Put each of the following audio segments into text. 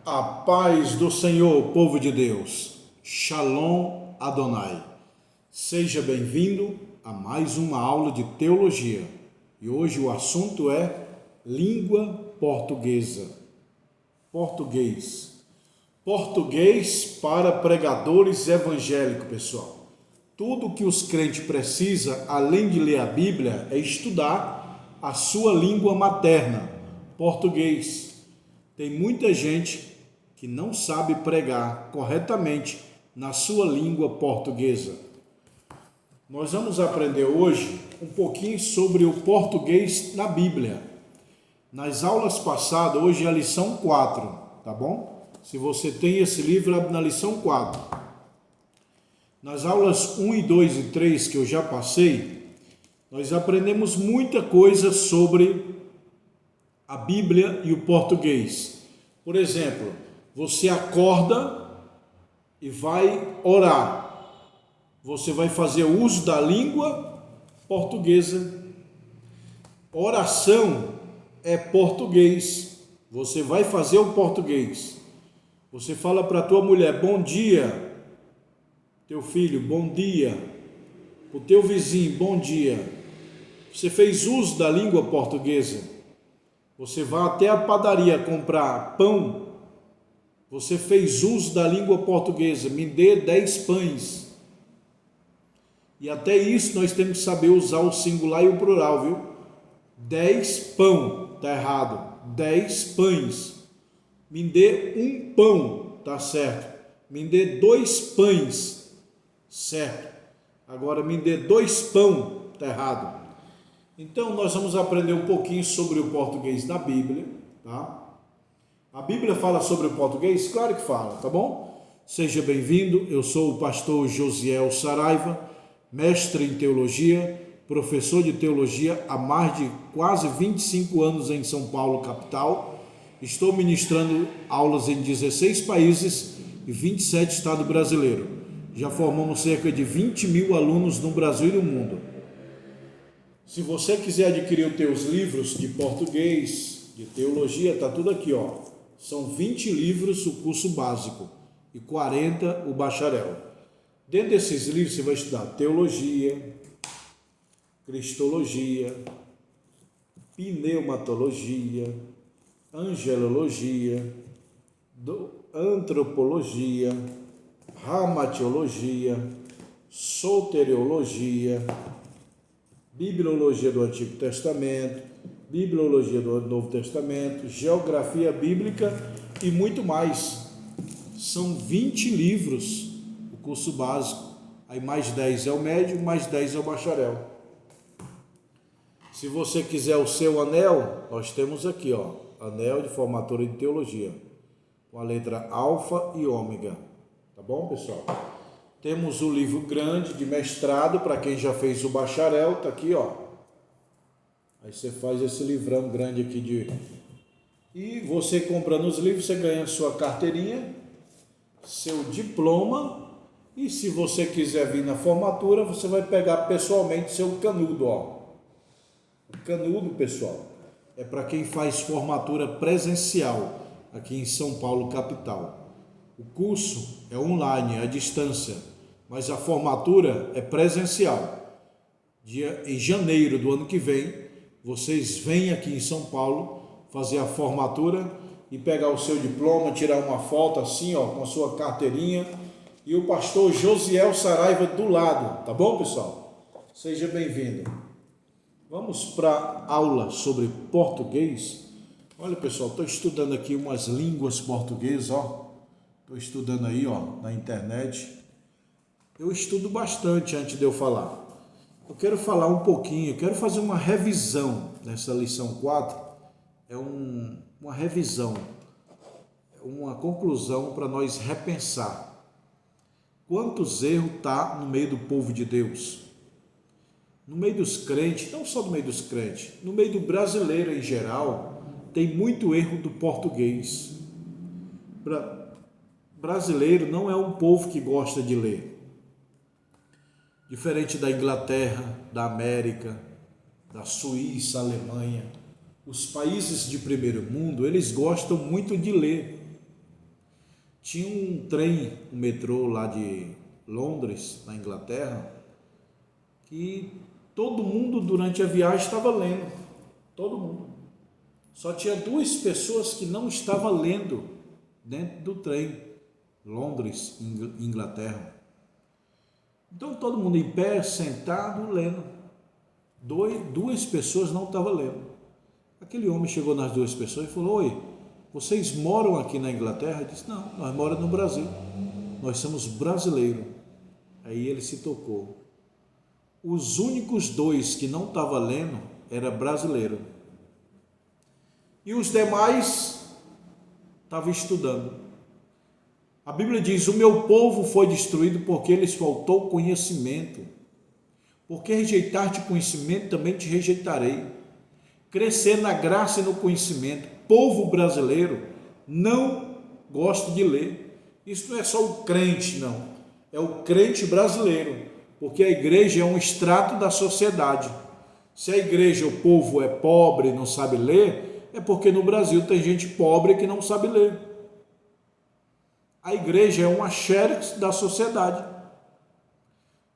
A paz do Senhor, povo de Deus. Shalom Adonai. Seja bem-vindo a mais uma aula de teologia. E hoje o assunto é língua portuguesa. Português. Português para pregadores evangélicos, pessoal. Tudo que os crentes precisam, além de ler a Bíblia, é estudar a sua língua materna, português. Tem muita gente que não sabe pregar corretamente na sua língua portuguesa. Nós vamos aprender hoje um pouquinho sobre o português na Bíblia. Nas aulas passadas, hoje é a lição 4, tá bom? Se você tem esse livro, é na lição 4. Nas aulas 1 e 2 e 3 que eu já passei, nós aprendemos muita coisa sobre a Bíblia e o português. Por exemplo, você acorda e vai orar. Você vai fazer uso da língua portuguesa. Oração é português. Você vai fazer o português. Você fala para a tua mulher, bom dia. Teu filho, bom dia. O teu vizinho, bom dia. Você fez uso da língua portuguesa. Você vai até a padaria comprar pão. Você fez uso da língua portuguesa. Me dê 10 pães. E até isso nós temos que saber usar o singular e o plural, viu? 10 pão, tá errado. 10 pães. Me dê um pão, tá certo. Me dê 2 pães, certo. Agora me dê 2 pão, tá errado. Então nós vamos aprender um pouquinho sobre o português da Bíblia, tá? A Bíblia fala sobre o português? Claro que fala, tá bom? Seja bem-vindo, eu sou o pastor Josiel Saraiva, mestre em teologia, professor de teologia há mais de quase 25 anos em São Paulo, capital. Estou ministrando aulas em 16 países e 27 estados brasileiros. Já formamos cerca de 20 mil alunos no Brasil e no mundo. Se você quiser adquirir os teus livros de português, de teologia, tá tudo aqui, ó. São 20 livros o curso básico e 40 o bacharel. Dentro desses livros você vai estudar teologia, cristologia, pneumatologia, angelologia, antropologia, ramatiologia, soteriologia, bibliologia do Antigo Testamento, bibliologia do Novo Testamento, geografia bíblica e muito mais. São 20 livros o curso básico, aí mais 10 é o médio, mais 10 é o bacharel. Se você quiser o seu anel, nós temos aqui, ó, anel de formatura de teologia, com a letra alfa e ômega, tá bom, pessoal? Temos o livro grande de mestrado, para quem já fez o bacharel, tá aqui, ó. Aí você faz esse livrão grande aqui E você comprando os livros, você ganha sua carteirinha, seu diploma, e se você quiser vir na formatura, você vai pegar pessoalmente seu canudo, ó. O canudo, pessoal, é para quem faz formatura presencial, aqui em São Paulo, capital. O curso é online, é à distância, mas a formatura é presencial. Em janeiro do ano que vem, vocês vêm aqui em São Paulo fazer a formatura e pegar o seu diploma, tirar uma foto assim, ó, com a sua carteirinha e o pastor Josiel Saraiva do lado, tá bom, pessoal? Seja bem-vindo. Vamos para a aula sobre português. Olha, pessoal, estou estudando aqui umas línguas portuguesas, ó. Estou estudando aí, ó, na internet. Eu estudo bastante antes de eu falar. Eu quero falar um pouquinho, eu quero fazer uma revisão nessa lição 4. É uma revisão, uma conclusão para nós repensar. Quantos erros tá no meio do povo de Deus? No meio dos crentes, não só no meio dos crentes, no meio do brasileiro em geral, tem muito erro do português. Brasileiro não é um povo que gosta de ler. Diferente da Inglaterra, da América, da Suíça, Alemanha, os países de primeiro mundo, eles gostam muito de ler. Tinha um trem, um metrô lá de Londres, na Inglaterra, que todo mundo durante a viagem estava lendo. Todo mundo. Só tinha 2 pessoas que não estavam lendo dentro do trem, Londres, Inglaterra. Então todo mundo em pé, sentado, lendo. 2 pessoas não estavam lendo. Aquele homem chegou nas 2 pessoas e falou: oi, vocês moram aqui na Inglaterra? Ele disse: não, nós moramos no Brasil. Nós somos brasileiros. Aí ele se tocou. Os únicos 2 que não estavam lendo era brasileiro. E os demais estavam estudando. A Bíblia diz: o meu povo foi destruído porque lhes faltou conhecimento. Porque rejeitar-te conhecimento, também te rejeitarei. Crescer na graça e no conhecimento. Povo brasileiro não gosta de ler. Isso não é só o crente, não. É o crente brasileiro. Porque a igreja é um extrato da sociedade. Se a igreja, o povo é pobre e não sabe ler, é porque no Brasil tem gente pobre que não sabe ler. A igreja é uma xerox da sociedade.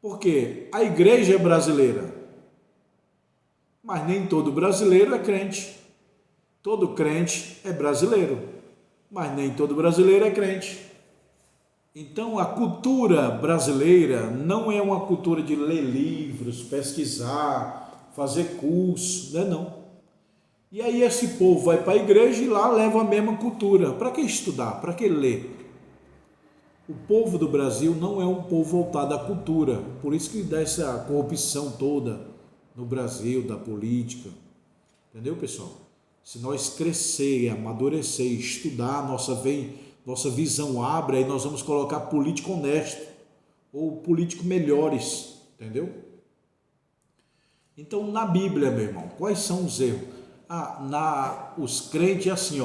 Porque a igreja é brasileira, mas nem todo brasileiro é crente. Todo crente é brasileiro, mas nem todo brasileiro é crente. Então a cultura brasileira não é uma cultura de ler livros, pesquisar, fazer curso, não é não. E aí esse povo vai para a igreja e lá leva a mesma cultura. Para que estudar? Para que ler? O povo do Brasil não é um povo voltado à cultura, por isso que dá essa corrupção toda no Brasil, da política. Entendeu, pessoal? Se nós crescer, amadurecer, estudar, nossa visão abre, aí nós vamos colocar político honesto ou político melhores, entendeu? Então, na Bíblia, meu irmão, quais são os erros? Os crentes assim,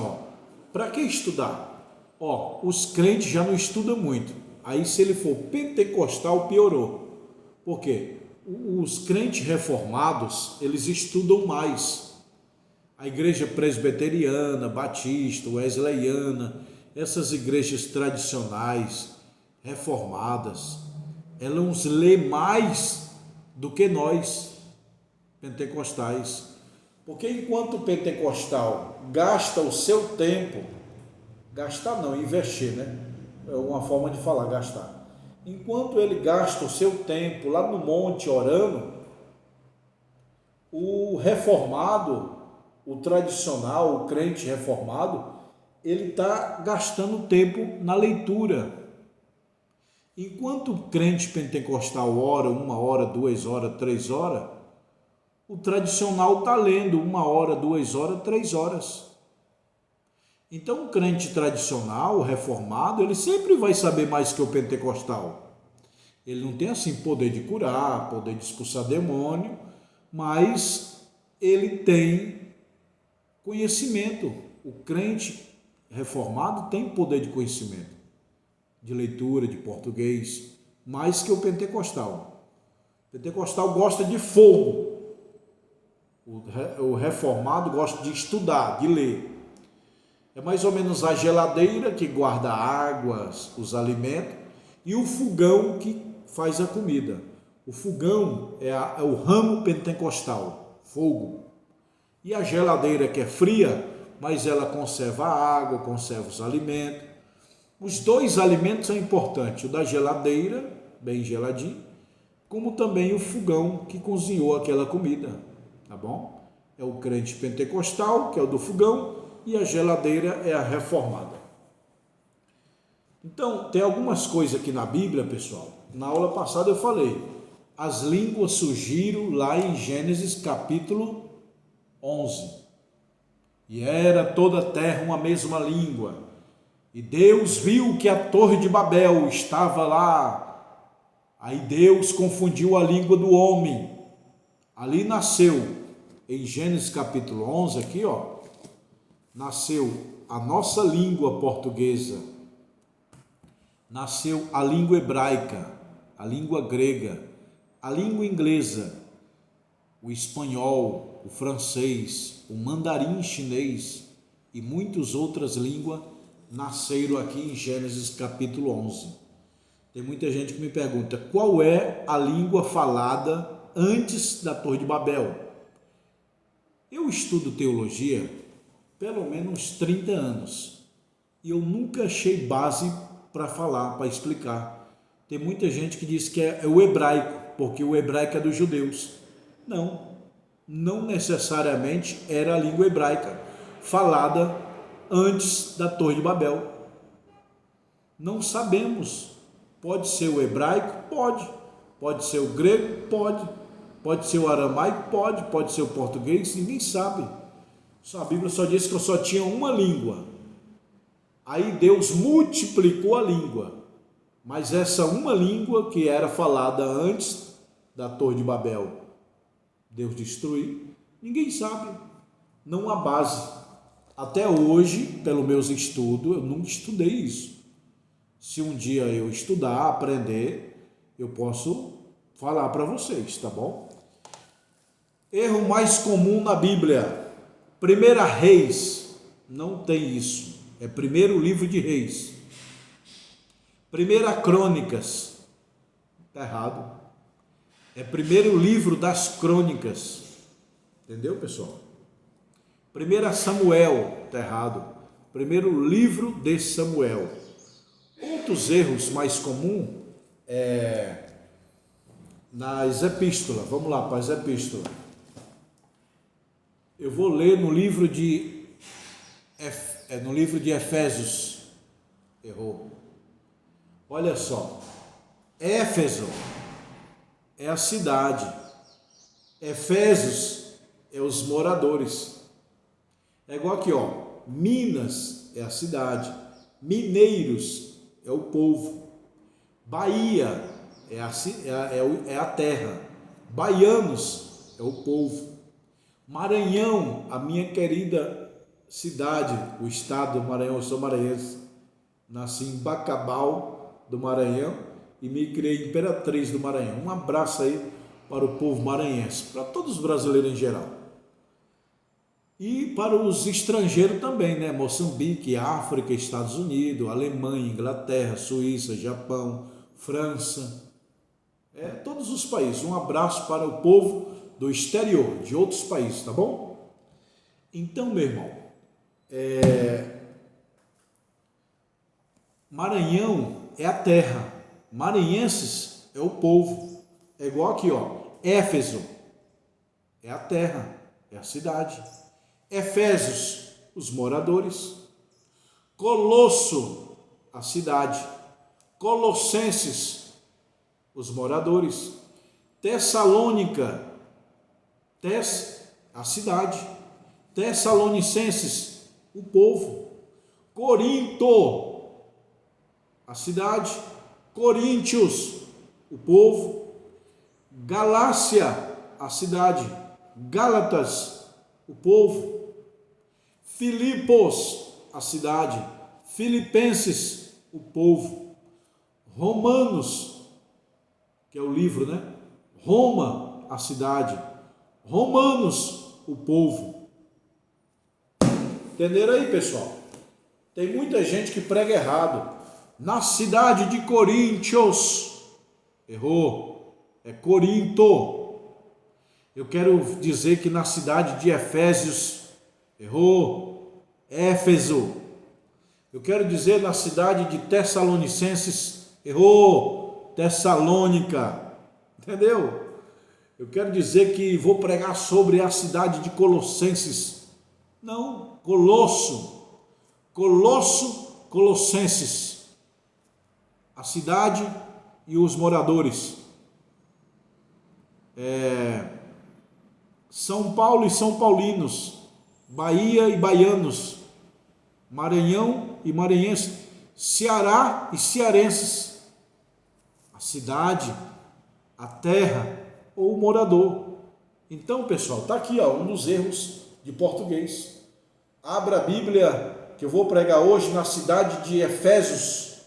para que estudar? Os crentes já não estudam muito. Aí se ele for pentecostal, piorou. Por quê? Os crentes reformados, eles estudam mais. A igreja presbiteriana, batista, wesleyana, essas igrejas tradicionais, reformadas, elas lê mais do que nós, pentecostais. Porque enquanto o pentecostal gasta o seu tempo, gastar não, investir, né? É uma forma de falar, gastar. Enquanto ele gasta o seu tempo lá no monte orando, o reformado, o tradicional, o crente reformado, ele está gastando tempo na leitura. Enquanto o crente pentecostal ora 1 hora, 2 horas, 3 horas, o tradicional está lendo 1 hora, 2 horas, 3 horas. Então, o crente tradicional, reformado, ele sempre vai saber mais que o pentecostal. Ele não tem assim poder de curar, poder de expulsar demônio, mas ele tem conhecimento. O crente reformado tem poder de conhecimento, de leitura, de português, mais que o pentecostal. O pentecostal gosta de fogo. O reformado gosta de estudar, de ler. É mais ou menos a geladeira que guarda águas, os alimentos, e o fogão que faz a comida. O fogão é o ramo pentecostal, fogo. E a geladeira que é fria, mas ela conserva a água, conserva os alimentos. Os 2 alimentos são importantes, o da geladeira, bem geladinho, como também o fogão que cozinhou aquela comida, tá bom? É o crente pentecostal, que é o do fogão, e a geladeira é a reformada. Então, tem algumas coisas aqui na Bíblia, pessoal. Na aula passada eu falei, as línguas surgiram lá em Gênesis capítulo 11. E era toda a terra uma mesma língua. E Deus viu que a torre de Babel estava lá. Aí Deus confundiu a língua do homem. Ali nasceu, em Gênesis capítulo 11, aqui, nasceu a nossa língua portuguesa, nasceu a língua hebraica, a língua grega, a língua inglesa, o espanhol, o francês, o mandarim chinês e muitas outras línguas nasceram aqui em Gênesis capítulo 11. Tem muita gente que me pergunta qual é a língua falada antes da Torre de Babel. Eu estudo teologia pelo menos uns 30 anos e eu nunca achei base para falar, para explicar. Tem muita gente que diz que é o hebraico, porque o hebraico é dos judeus. Não necessariamente era a língua hebraica falada antes da Torre de Babel. Não sabemos. Pode ser o hebraico? Pode. Pode ser o grego? Pode. Pode ser o aramaico? Pode. Pode ser o português? Ninguém sabe. A Bíblia só diz que eu só tinha uma língua. Aí Deus multiplicou a língua. Mas essa uma língua que era falada antes da Torre de Babel, Deus destruiu, ninguém sabe. Não há base. Até hoje, pelos meus estudos, eu nunca estudei isso. Se um dia eu estudar, aprender, eu posso falar para vocês, tá bom? Erro mais comum na Bíblia. 1 Reis, não tem isso. É primeiro livro de Reis. 1 Crônicas, está errado. É primeiro livro das Crônicas. Entendeu, pessoal? 1 Samuel, está errado. Primeiro livro de Samuel. Outros erros mais comuns nas epístolas. Vamos lá para as epístolas. Eu vou ler no livro de Efésios. Errou. Olha só. Éfeso é a cidade. Efésios é os moradores. É igual aqui, ó. Minas é a cidade. Mineiros é o povo. Bahia é a terra. Baianos é o povo. Maranhão, a minha querida cidade, o estado do Maranhão. Eu sou maranhense. Nasci em Bacabal do Maranhão e me criei em Imperatriz do Maranhão. Um abraço aí para o povo maranhense, para todos os brasileiros em geral. E para os estrangeiros também, né? Moçambique, África, Estados Unidos, Alemanha, Inglaterra, Suíça, Japão, França. Todos os países. Um abraço para o povo do exterior, de outros países, tá bom? Então, meu irmão, Maranhão é a terra. Maranhenses é o povo. É igual aqui, ó. Éfeso é a terra, é a cidade. Efésios, os moradores. Colosso, a cidade. Colossenses, os moradores. Tessalônica, a cidade. Tessalonicenses, o povo. Corinto, a cidade. Coríntios, o povo. Galácia, a cidade. Gálatas, o povo. Filipos, a cidade. Filipenses, o povo. Romanos, que é o livro, né? Roma, a cidade. Romanos, o povo. Entenderam aí, pessoal? Tem muita gente que prega errado. Na cidade de Coríntios, errou, é Corinto. Eu quero dizer que na cidade de Efésios, errou, Éfeso. Eu quero dizer na cidade de Tessalonicenses, errou, Tessalônica. Entendeu? Eu quero dizer que vou pregar sobre a cidade de Colossenses. Não, Colosso, Colossenses. A cidade e os moradores. São Paulo e São Paulinos. Bahia e baianos. Maranhão e maranhenses. Ceará e cearenses. A cidade, a terra ou o morador. Então, pessoal, está aqui um dos erros de português. Abra a Bíblia que eu vou pregar hoje na cidade de Efésios.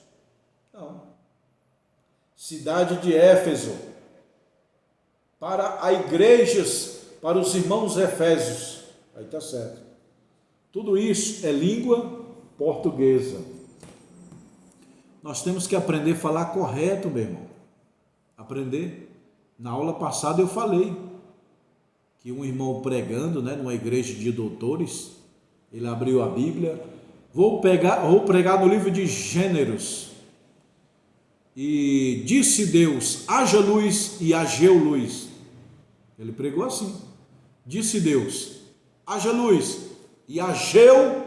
Não. Cidade de Éfeso. Para as igrejas, para os irmãos efésios. Aí está certo. Tudo isso é língua portuguesa. Nós temos que aprender a falar correto, meu irmão. Aprender. Na aula passada eu falei que um irmão pregando, né, numa igreja de doutores, ele abriu a Bíblia. Vou pregar no livro de Gêneros. E disse Deus: haja luz, e hageu luz. Ele pregou assim. Disse Deus: haja luz, e hageu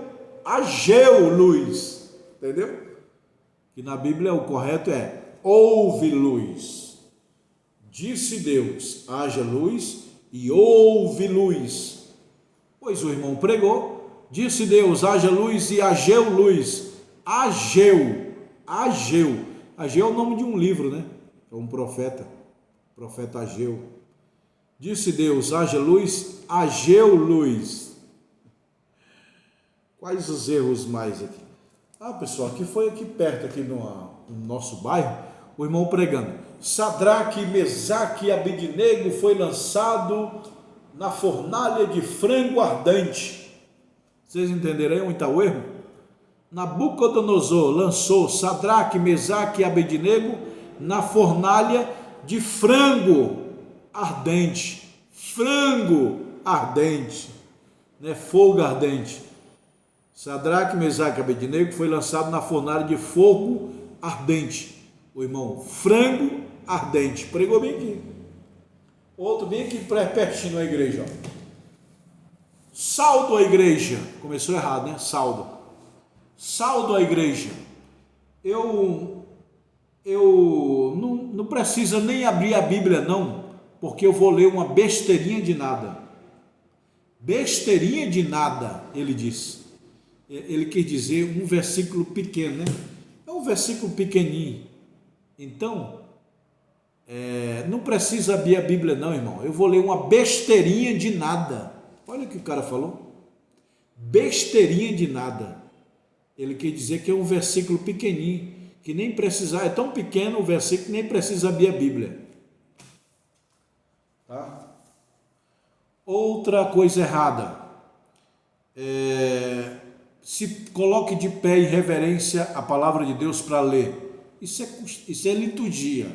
luz. Entendeu? Que na Bíblia o correto é: houve luz. Disse Deus: haja luz, e houve luz. Pois o irmão pregou: disse Deus: haja luz, e hageu luz. Ageu é o nome de um livro, né? É um profeta Ageu. Disse Deus: haja luz, hageu luz. Quais os erros mais aqui? Pessoal, aqui foi aqui perto, aqui no nosso bairro, o irmão pregando: Sadraque, Mesaque e Abednego foi lançado na fornalha de frango ardente. Vocês entenderam aí onde está o erro? Nabucodonosor lançou Sadraque, Mesaque e Abednego na fornalha de frango ardente. Frango ardente, né? Fogo ardente. Sadraque, Mesaque e Abednego foi lançado na fornalha de fogo ardente. O irmão, frango ardente. Pregou bem aqui. Outro bem aqui pertinho na igreja. Ó. Saldo à igreja. Começou errado, né? Saldo à igreja. Eu não precisa nem abrir a Bíblia não, porque eu vou ler uma besteirinha de nada. Besteirinha de nada, ele disse. Ele quer dizer um versículo pequeno, né? É um versículo pequenininho. Então, não precisa abrir a Bíblia não, irmão. Eu vou ler uma besteirinha de nada. Olha o que o cara falou. Besteirinha de nada. Ele quer dizer que é um versículo pequenininho, que nem precisa, é tão pequeno o versículo que nem precisa abrir a Bíblia. Tá? Outra coisa errada. Se coloque de pé em reverência a palavra de Deus para ler. Isso é liturgia.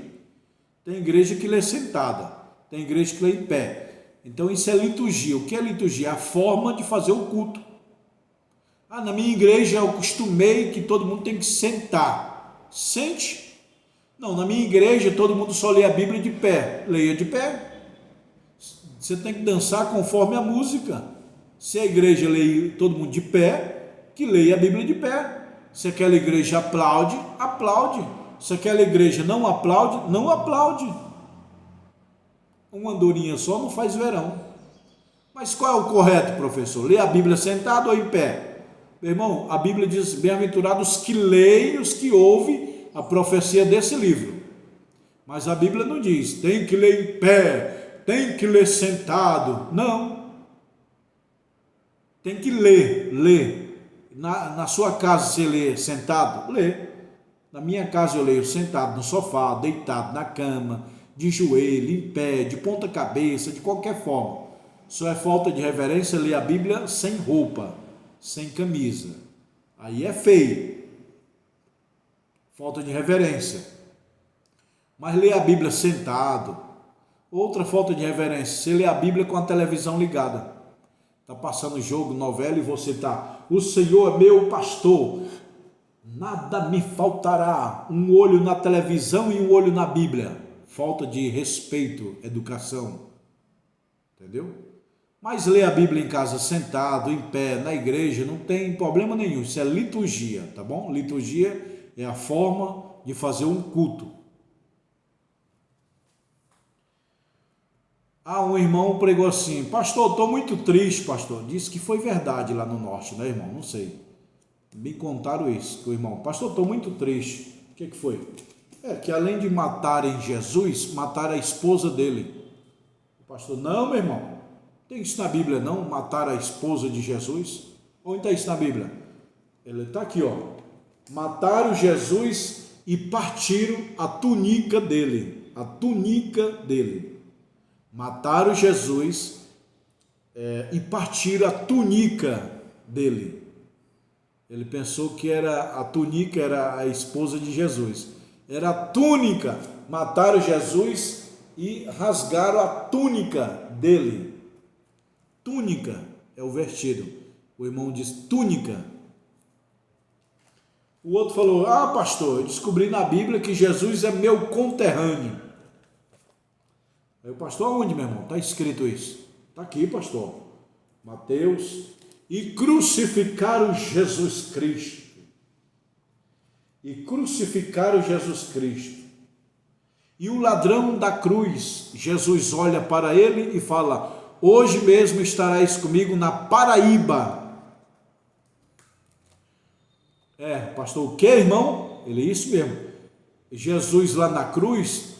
Tem igreja que lê sentada, tem igreja que lê em pé. Então isso é liturgia. O que é liturgia? É a forma de fazer o culto. Na minha igreja eu costumei que todo mundo tem que sentar. Sente? Não, na minha igreja todo mundo só lê a Bíblia de pé. Leia de pé. Você tem que dançar conforme a música. Se a igreja lê todo mundo de pé, que leia a Bíblia de pé. Se aquela igreja aplaude, aplaude. Se aquela igreja não aplaude, não aplaude. Uma andorinha só não faz verão. Mas qual é o correto, professor? Ler a Bíblia sentado ou em pé? Meu irmão, a Bíblia diz: bem-aventurados que leem, os que ouvem a profecia desse livro. Mas a Bíblia não diz, tem que ler em pé, tem que ler sentado. Não. Tem que ler. Na sua casa você lê sentado? Lê. Na minha casa eu leio sentado no sofá, deitado na cama, de joelho, em pé, de ponta cabeça, de qualquer forma. Só é falta de reverência ler a Bíblia sem roupa, sem camisa. Aí é feio. Falta de reverência. Mas ler a Bíblia sentado. Outra falta de reverência, você lê a Bíblia com a televisão ligada. Está passando jogo, novela, e você está: o Senhor é meu pastor, nada me faltará. Um olho na televisão e um olho na Bíblia. Falta de respeito, educação. Entendeu? Mas ler a Bíblia em casa sentado, em pé, na igreja, não tem problema nenhum. Isso é liturgia, tá bom? Liturgia é a forma de fazer um culto. Um irmão pregou assim: pastor, estou muito triste, pastor. Disse que foi verdade lá no norte, né, irmão? Não sei. Me contaram isso, que o irmão: pastor, estou muito triste. O que foi? Que além de matarem Jesus, mataram a esposa dele. O pastor: não, meu irmão, tem isso na Bíblia não, matar a esposa de Jesus? Onde está isso na Bíblia? Ele está aqui, ó. Mataram Jesus e partiram a túnica dele. A túnica dele. Mataram Jesus e partiram a túnica dele. Ele pensou que era a túnica, era a esposa de Jesus. Era a túnica. Mataram Jesus e rasgaram a túnica dele. Túnica é o vestido. O irmão diz túnica. O outro falou: ah, pastor, eu descobri na Bíblia que Jesus é meu conterrâneo. Aí o pastor, aonde, meu irmão? Está escrito isso. Está aqui, pastor. Mateus. E crucificaram Jesus Cristo. E crucificaram Jesus Cristo. E o ladrão da cruz, Jesus olha para ele e fala: hoje mesmo estarás comigo na Paraíba. Pastor, o que, irmão? Ele, isso mesmo. Jesus lá na cruz,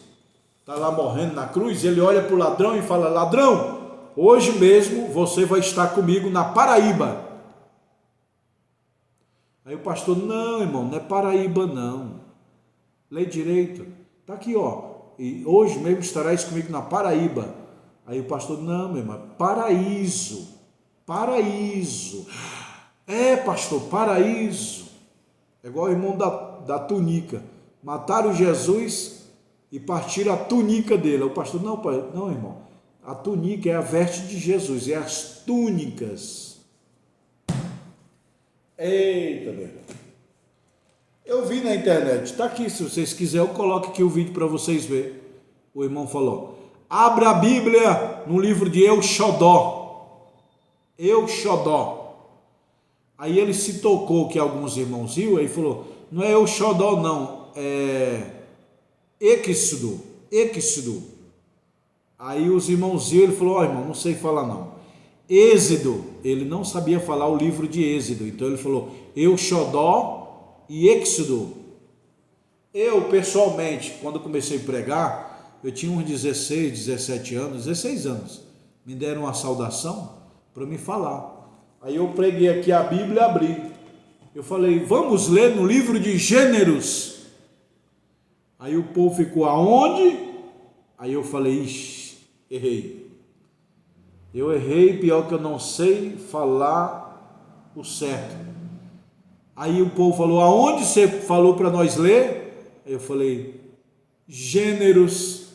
está lá morrendo na cruz, ele olha para o ladrão e fala: ladrão, hoje mesmo você vai estar comigo na Paraíba. Aí o pastor: não, irmão, não é Paraíba não. Lê direito. Está aqui, ó. E hoje mesmo estarás comigo na Paraíba. Aí o pastor: não, meu irmão, paraíso. Paraíso. Pastor, paraíso. É igual o irmão da túnica. Mataram Jesus e partiram a túnica dele. O pastor: não, pai, não, irmão. A túnica é a veste de Jesus, é as túnicas. Eita, meu irmão. Eu vi na internet, está aqui, se vocês quiserem, eu coloco aqui o vídeo para vocês verem. O irmão falou: abra a Bíblia no livro de Euxodó. Euxodó. Aí ele se tocou que alguns irmãos iam, aí falou: não é Euxodó não, é Éxodo. Aí os irmãos iam, ele falou: ó, irmão, não sei falar não. Êxodo, ele não sabia falar o livro de Êxodo, então ele falou Euxodó e Éxodo. Eu, pessoalmente, quando comecei a pregar, eu tinha uns 16, 17 anos, 16 anos, me deram uma saudação para me falar. Aí eu preguei aqui a Bíblia e abri. Eu falei: vamos ler no livro de Gêneros. Aí o povo ficou: aonde? Aí eu falei: ixi, errei. Eu errei, pior que eu não sei falar o certo. Aí o povo falou: aonde você falou para nós ler? Aí eu falei: Gêneros.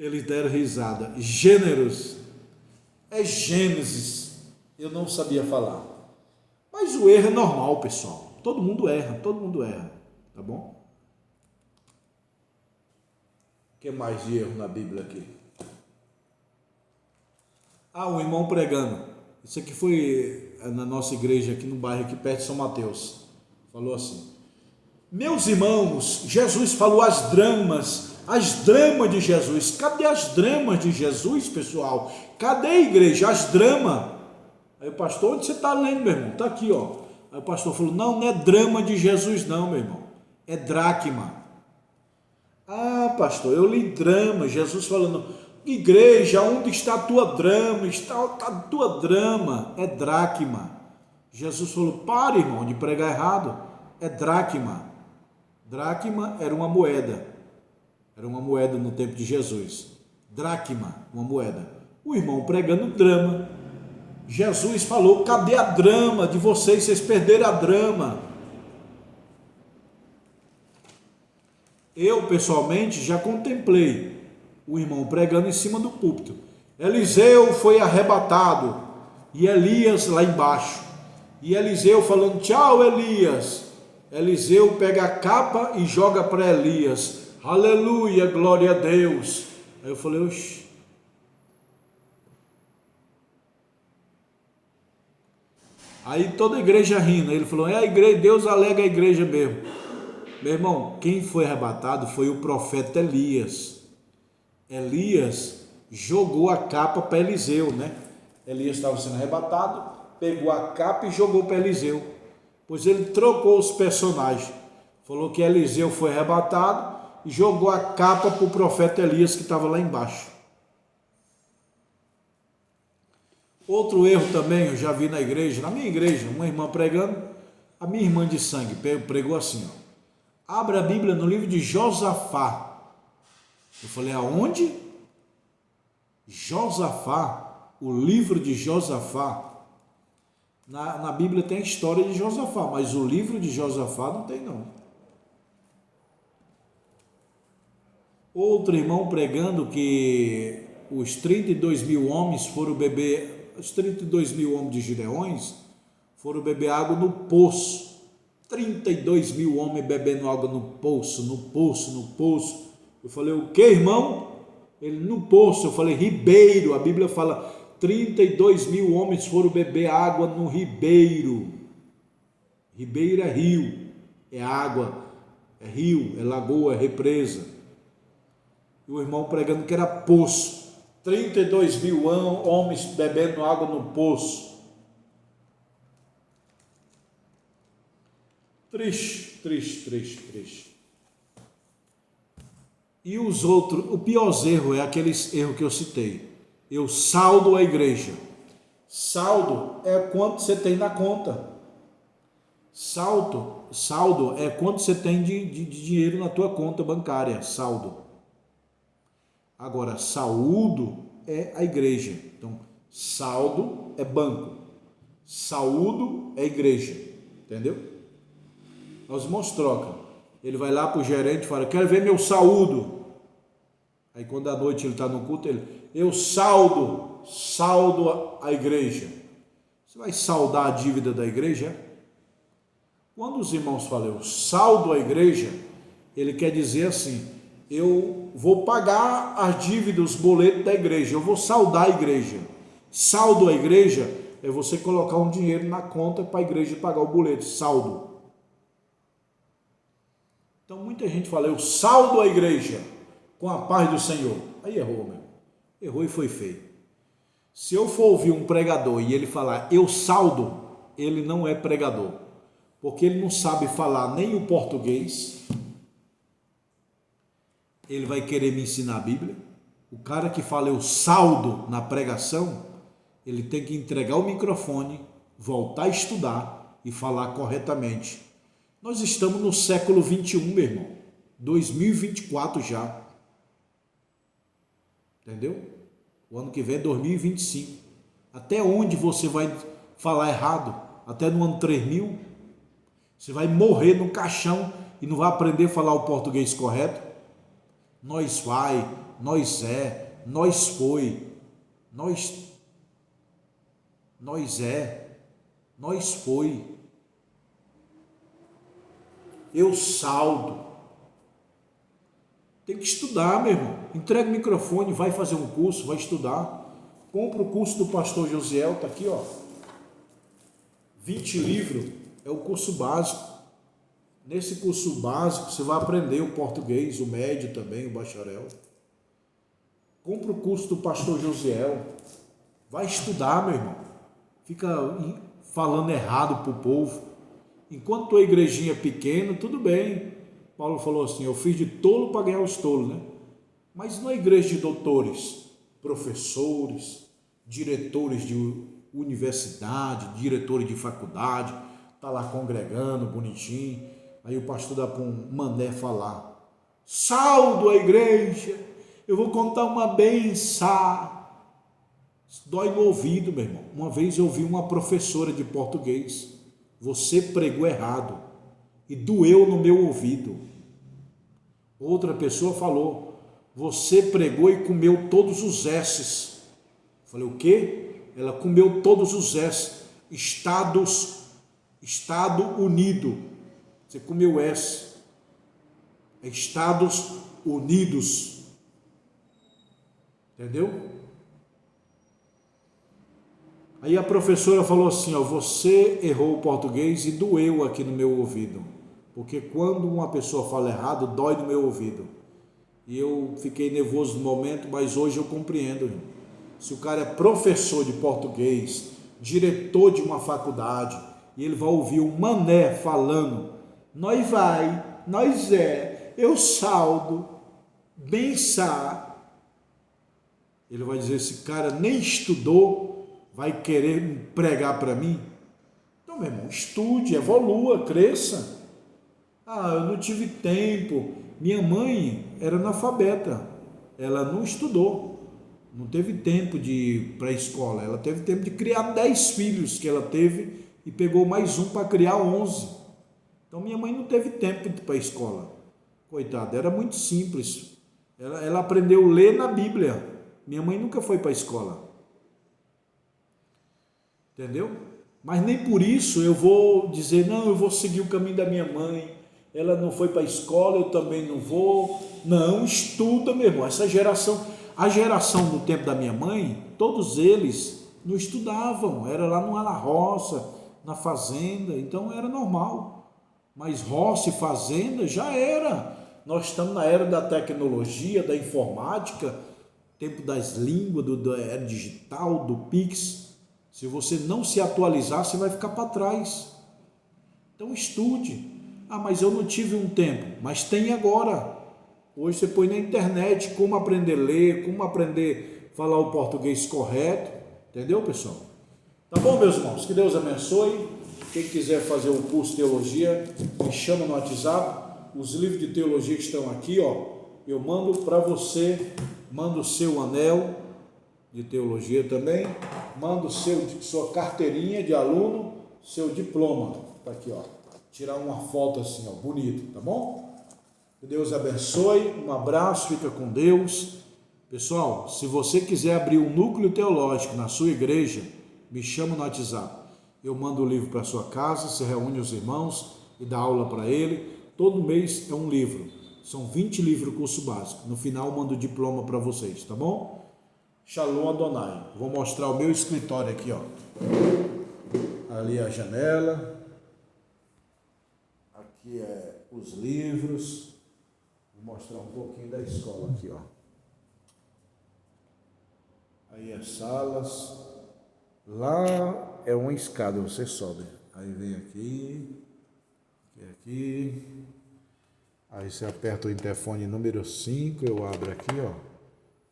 Eles deram risada. Gêneros. É Gênesis. Eu não sabia falar. Mas o erro é normal, pessoal. Todo mundo erra, tá bom? O que mais de erro na Bíblia aqui? Um irmão pregando. Isso aqui foi na nossa igreja aqui no bairro, aqui perto de São Mateus. Falou assim: meus irmãos, Jesus falou as dramas de Jesus. Cadê as dramas de Jesus, pessoal? Cadê a igreja? As dramas. Aí o pastor: onde você está lendo, meu irmão? Está aqui, ó. Aí o pastor falou: não é drama de Jesus não, meu irmão. É dracma. Ah, pastor, eu li drama. Jesus falando: igreja, onde está a tua drama? Está a tua drama. É dracma. Jesus falou: pare, irmão, de pregar errado. É dracma. Dracma era uma moeda. Era uma moeda no tempo de Jesus. Dracma, uma moeda. O irmão pregando drama. Jesus falou: cadê a drama de vocês? Vocês perderam a drama. Eu, pessoalmente, já contemplei o irmão pregando em cima do púlpito. Eliseu foi arrebatado e Elias lá embaixo. E Eliseu falando: tchau, Elias. Eliseu pega a capa e joga para Elias. Aleluia, glória a Deus. Aí eu falei: oxi. Aí toda a igreja rindo. Ele falou: a igreja, Deus alega a igreja mesmo. Meu irmão, quem foi arrebatado foi o profeta Elias. Elias jogou a capa para Eliseu, né? Elias estava sendo arrebatado, pegou a capa e jogou para Eliseu. Pois ele trocou os personagens. Falou que Eliseu foi arrebatado e jogou a capa para o profeta Elias que estava lá embaixo. Outro erro também eu já vi na igreja, na minha igreja, uma irmã pregando, a minha irmã de sangue pregou assim, ó: abra a Bíblia no livro de Josafá. Eu falei: aonde? Josafá, o livro de Josafá. Na Bíblia tem a história de Josafá, mas o livro de Josafá não tem não. Outro irmão pregando que os 32 mil homens foram beber, os 32 mil homens de Gideões foram beber água no poço. 32 mil homens bebendo água no poço, no poço, no poço. Eu falei, o que, irmão? Ele, no poço. Eu falei, ribeiro. A Bíblia fala, 32 mil homens foram beber água no ribeiro. Ribeiro é rio, é água, é rio, é lagoa, é represa. E o irmão pregando que era poço. 32 mil homens bebendo água no poço. Triste, triste, triste, triste. E os outros, o pior erro é aqueles erros que eu citei. Eu saldo a igreja. Saldo é quanto você tem na conta. Saldo é quanto você tem de dinheiro na tua conta bancária. Saldo. Agora, saúdo é a igreja. Então, saldo é banco. Saúdo é igreja. Entendeu? Os irmãos trocam. Ele vai lá para o gerente e fala, quero ver meu saúdo. Aí quando à noite ele está no culto, eu saldo a igreja. Você vai saldar a dívida da igreja? Quando os irmãos falam, eu saldo a igreja, ele quer dizer assim, eu vou pagar as dívidas, os boletos da igreja, eu vou saldar a igreja. Saldo a igreja é você colocar um dinheiro na conta para a igreja pagar o boleto, saldo. Então muita gente fala, eu saldo a igreja com a paz do Senhor. Aí errou, meu. Errou e foi feio. Se eu for ouvir um pregador e ele falar, eu saldo, ele não é pregador. Porque ele não sabe falar nem o português. Ele vai querer me ensinar a Bíblia. O cara que fala, eu saldo na pregação, ele tem que entregar o microfone, voltar a estudar e falar corretamente. Nós estamos no século 21, meu irmão. 2024 já. Entendeu? O ano que vem é 2025. Até onde você vai falar errado? Até no ano 3000? Você vai morrer no caixão e não vai aprender a falar o português correto? Nós vai, nós é, nós foi, nós é, nós foi. Eu saldo. Tem que estudar, meu irmão. Entrega o microfone, vai fazer um curso, vai estudar. Compra o curso do pastor Josiel, está aqui, ó. 20 livros, é o curso básico. Nesse curso básico, você vai aprender o português, o médio também, o bacharel. Compra o curso do pastor Josiel. Vai estudar, meu irmão. Fica falando errado para o povo. Enquanto tua igrejinha é pequena, tudo bem. Paulo falou assim, eu fiz de tolo para ganhar os tolos, né? Mas não é igreja de doutores, professores, diretores de universidade, diretores de faculdade, tá lá congregando, bonitinho. Aí o pastor dá para um mané falar, saldo a igreja, eu vou contar uma benção. Dói no ouvido, meu irmão. Uma vez eu ouvi uma professora de português, você pregou errado e doeu no meu ouvido. Outra pessoa falou, você pregou e comeu todos os S's. Falei, o quê? Ela comeu todos os S's. Estado Unido. Você comeu S. É Estados Unidos. Entendeu? Aí a professora falou assim, ó, você errou o português e doeu aqui no meu ouvido. Porque quando uma pessoa fala errado, dói no meu ouvido. E eu fiquei nervoso no momento, mas hoje eu compreendo. Se o cara é professor de português, diretor de uma faculdade, e ele vai ouvir um mané falando, nós vai, nós é, eu saldo, bençar. Ele vai dizer, esse cara nem estudou, vai querer pregar para mim? Então, meu irmão, estude, evolua, cresça. Ah, eu não tive tempo. Minha mãe era analfabeta, ela não estudou, Não teve tempo de ir para a escola. Ela teve tempo de criar 10 filhos que ela teve e pegou mais um para criar 11. Então minha mãe não teve tempo de ir para a escola. Coitada, era muito simples. Ela aprendeu a ler na Bíblia. Minha mãe nunca foi para a escola. Entendeu? Mas nem por isso eu vou dizer, não, eu vou seguir o caminho da minha mãe. Ela não foi para a escola, eu também não vou. Não, estuda, meu irmão. Essa geração, a geração do tempo da minha mãe, todos eles não estudavam. Era lá na roça, na fazenda, então era normal. Mas roça e fazenda já era. Nós estamos na era da tecnologia, da informática, tempo das línguas, da era digital, do Pix. Se você não se atualizar, você vai ficar para trás. Então estude. Ah, mas eu não tive um tempo. Mas tem agora. Hoje você põe na internet como aprender a ler, como aprender a falar o português correto. Entendeu, pessoal? Tá bom, meus irmãos? Que Deus abençoe. Quem quiser fazer o curso de teologia, me chama no WhatsApp. Os livros de teologia que estão aqui, ó, eu mando para você. Mando o seu anel de teologia também, manda sua carteirinha de aluno, seu diploma, tá aqui, ó, tirar uma foto assim, ó, bonito, tá bom? Que Deus abençoe, um abraço, fica com Deus. Pessoal, se você quiser abrir um núcleo teológico na sua igreja, me chama no WhatsApp, eu mando o livro para sua casa, você reúne os irmãos e dá aula para ele, todo mês é um livro, são 20 livros curso básico, no final eu mando o diploma para vocês, tá bom? Shalom Adonai. Vou mostrar o meu escritório aqui, ó. Ali a janela. Aqui é os livros. Vou mostrar um pouquinho da escola aqui, ó. Aí as salas. Lá é uma escada, você sobe. Aí vem aqui. Aqui. Aí você aperta o interfone número 5, eu abro aqui, ó.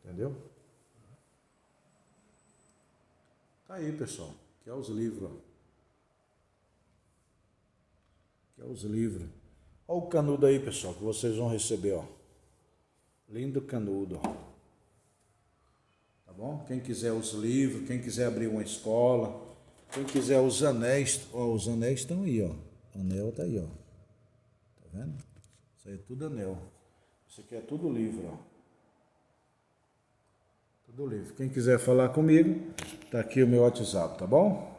Entendeu? Tá aí, pessoal. Aqui é os livros, ó. Aqui é os livros. Olha o canudo aí, pessoal, que vocês vão receber, ó. Lindo canudo, ó. Tá bom? Quem quiser os livros, quem quiser abrir uma escola, quem quiser os anéis, ó, os anéis estão aí, ó. O anel tá aí, ó. Tá vendo? Isso aí é tudo anel. Isso aqui é tudo livro, ó. Tudo livro. Quem quiser falar comigo, tá aqui o meu WhatsApp, tá bom?